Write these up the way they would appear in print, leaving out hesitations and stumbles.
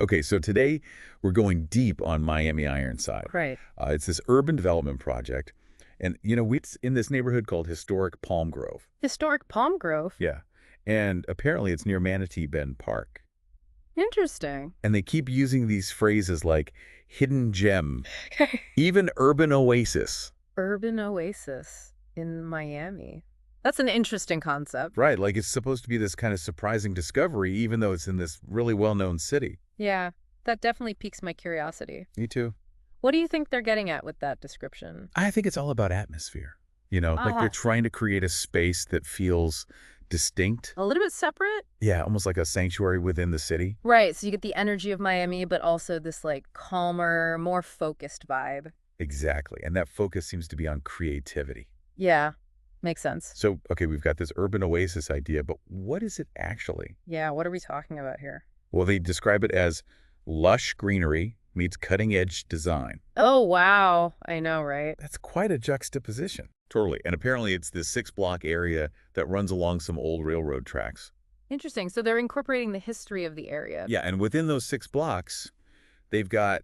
Okay, so today we're going deep on Miami Ironside. Right. It's this urban development project. And, it's in this neighborhood called Historic Palm Grove. Historic palm grove. Yeah. And apparently it's near Manatee Bend Park. Interesting. And they keep using these phrases like hidden gem, even urban oasis. Urban oasis in Miami. That's an interesting concept. Right, like it's supposed to be this kind of surprising discovery, even though it's in this really well-known city. Yeah, that definitely piques my curiosity. Me too. What do you think they're getting at with that description? I think it's all about atmosphere. Like they're Ah, trying to create a space that feels distinct. a little bit separate? Yeah, almost like a sanctuary within the city. Right, so you get the energy of Miami, but also this like calmer, more focused vibe. Exactly. And that focus seems to be on creativity. Yeah, makes sense. So, okay, we've got this urban oasis idea, but what is it actually? Yeah, what are we talking about here? Well, they describe it as lush greenery meets cutting-edge design. Oh, wow. I know, right? That's quite a juxtaposition. Totally. And apparently it's this 6-block area that runs along some old railroad tracks. Interesting. So they're incorporating the history of the area. Yeah, and within those 6 blocks, they've got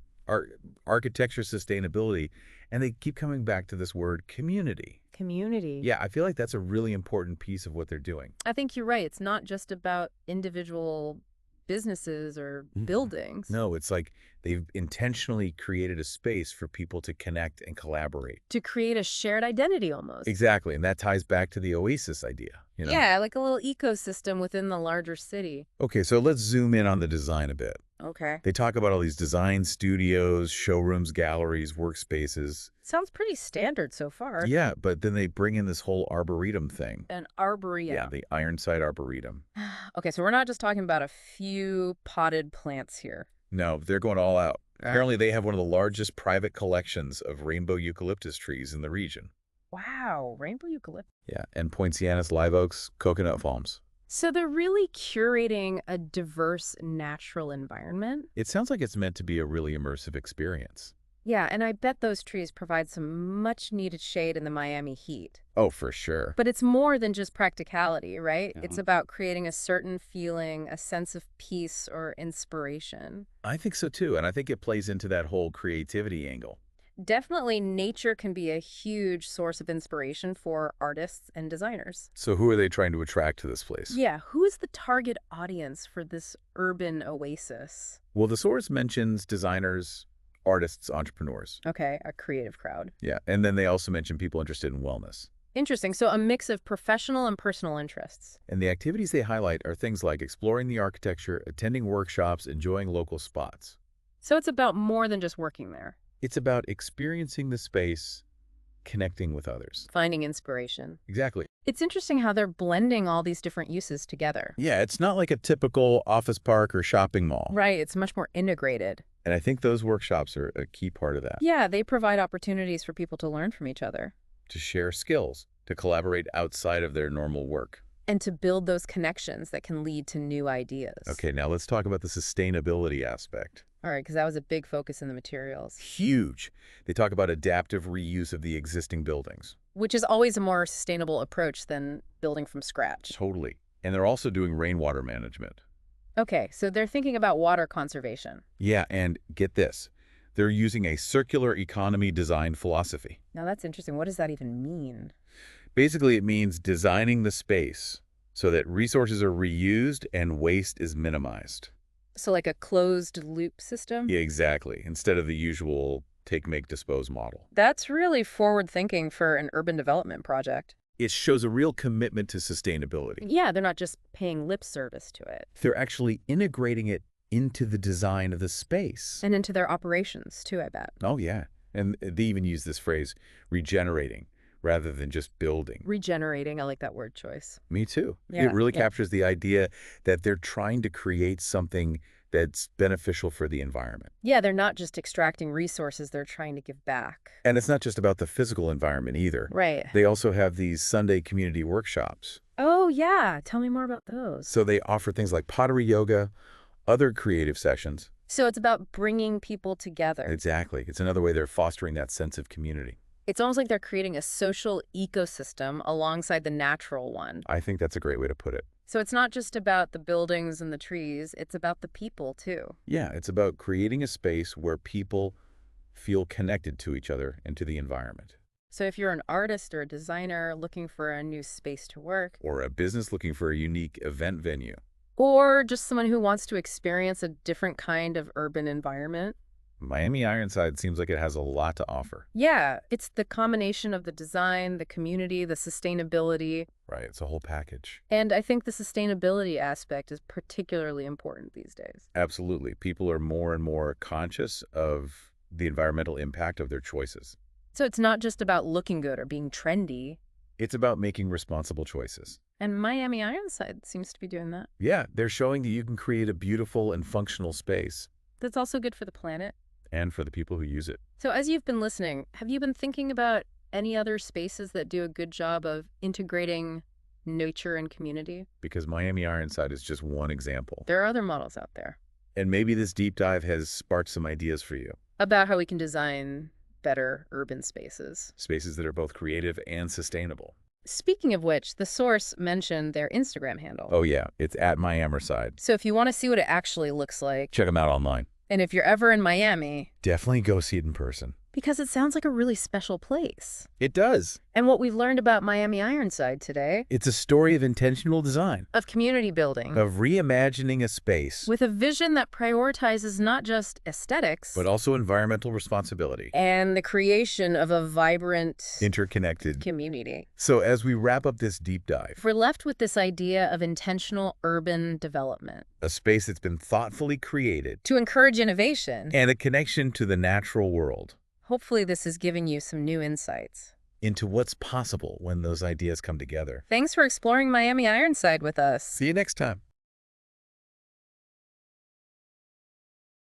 architecture sustainability, and they keep coming back to this word community. Community. Yeah, I feel like that's a really important piece of what they're doing. I think you're right. It's not just about individual businesses or buildings. No, it's like they've intentionally created a space for people to connect and collaborate. To create a shared identity almost. Exactly, and that ties back to the oasis idea, Yeah, like a little ecosystem within the larger city. Okay, so let's zoom in on the design a bit. Okay. They talk about all these design studios, showrooms, galleries, workspaces. Sounds pretty standard so far. Yeah, but then they bring in this whole arboretum thing. An arboretum. Yeah, the Ironside Arboretum. Okay, so we're not just talking about a few potted plants here. No, they're going all out. Apparently, they have one of the largest private collections of rainbow eucalyptus trees in the region. Wow, rainbow eucalyptus. Yeah, and poincianas, live oaks, coconut palms. So they're really curating a diverse natural environment? It sounds like it's meant to be a really immersive experience. Yeah, and I bet those trees provide some much-needed shade in the Miami heat. Oh, for sure. But it's more than just practicality, right? It's about creating a certain feeling, a sense of peace or inspiration. I think so too, and I think it plays into that whole creativity angle. Definitely, nature can be a huge source of inspiration for artists and designers. So who are they trying to attract to this place? Yeah, who is the target audience for this urban oasis? Well, the source mentions designers, artists, entrepreneurs. Okay, a creative crowd. Yeah, and then they also mention people interested in wellness. Interesting. So a mix of professional and personal interests. And the activities they highlight are things like exploring the architecture, attending workshops, enjoying local spots. So it's about more than just working there. It's about experiencing the space, connecting with others. Finding inspiration. Exactly. It's interesting how they're blending all these different uses together. Yeah, it's not like a typical office park or shopping mall. Right, it's much more integrated. And I think those workshops are a key part of that. Yeah, they provide opportunities for people to learn from each other. To share skills, to collaborate outside of their normal work. And to build those connections that can lead to new ideas. Okay, now let's talk about the sustainability aspect. All right, because that was a big focus in the materials. Huge. They talk about adaptive reuse of the existing buildings. Which is always a more sustainable approach than building from scratch. Totally. And they're also doing rainwater management. Okay, so they're thinking about water conservation. Yeah, and get this. They're using a circular economy design philosophy. Now that's interesting. What does that even mean? Basically, it means designing the space so that resources are reused and waste is minimized. So like a closed loop system? Yeah, exactly. Instead of the usual take, make, dispose model. That's really forward thinking for an urban development project. It shows a real commitment to sustainability. Yeah, they're not just paying lip service to it. They're actually integrating it into the design of the space. And into their operations too, I bet. Oh, yeah. And they even use this phrase, regenerating, rather than just building. Regenerating, I like that word choice. Me too. Yeah, It really yeah. captures the idea that they're trying to create something that's beneficial for the environment. Yeah, they're not just extracting resources, they're trying to give back. And it's not just about the physical environment either. Right. They also have these Sunday community workshops. Oh, yeah. Tell me more about those. So they offer things like pottery yoga, other creative sessions. So it's about bringing people together. Exactly. It's another way they're fostering that sense of community. It's almost like they're creating a social ecosystem alongside the natural one. I think that's a great way to put it. So it's not just about the buildings and the trees, it's about the people too. Yeah, it's about creating a space where people feel connected to each other and to the environment. So if you're an artist or a designer looking for a new space to work, Or a business looking for a unique event venue. or just someone who wants to experience a different kind of urban environment, Miami Ironside seems like it has a lot to offer. yeah, it's the combination of the design, the community, the sustainability. Right, it's a whole package. And I think the sustainability aspect is particularly important these days. Absolutely. People are more and more conscious of the environmental impact of their choices. So it's not just about looking good or being trendy. It's about making responsible choices. And Miami Ironside seems to be doing that. Yeah, they're showing that you can create a beautiful and functional space, That's also good for the planet. and for the people who use it. So as you've been listening, have you been thinking about any other spaces that do a good job of integrating nature and community? Because Miami Ironside is just one example. There are other models out there And maybe this deep dive has sparked some ideas for you. about how we can design better urban spaces. Spaces that are both creative and sustainable. Speaking of which, the source mentioned their Instagram handle. Oh yeah, it's at Miamiside. So if you want to see what it actually looks like, Check them out online. and if you're ever in Miami, Definitely go see it in person. because it sounds like a really special place. It does. And what we've learned about Miami Ironside today, It's a story of intentional design, of community building, of reimagining a space, with a vision that prioritizes not just aesthetics, but also environmental responsibility. and the creation of a vibrant Interconnected. community. So as we wrap up this deep dive, We're left with this idea of intentional urban development a space that's been thoughtfully created to encourage innovation. and a connection to the natural world, Hopefully this is giving you some new insights. into what's possible when those ideas come together. Thanks for exploring Miami Ironside with us. See you next time.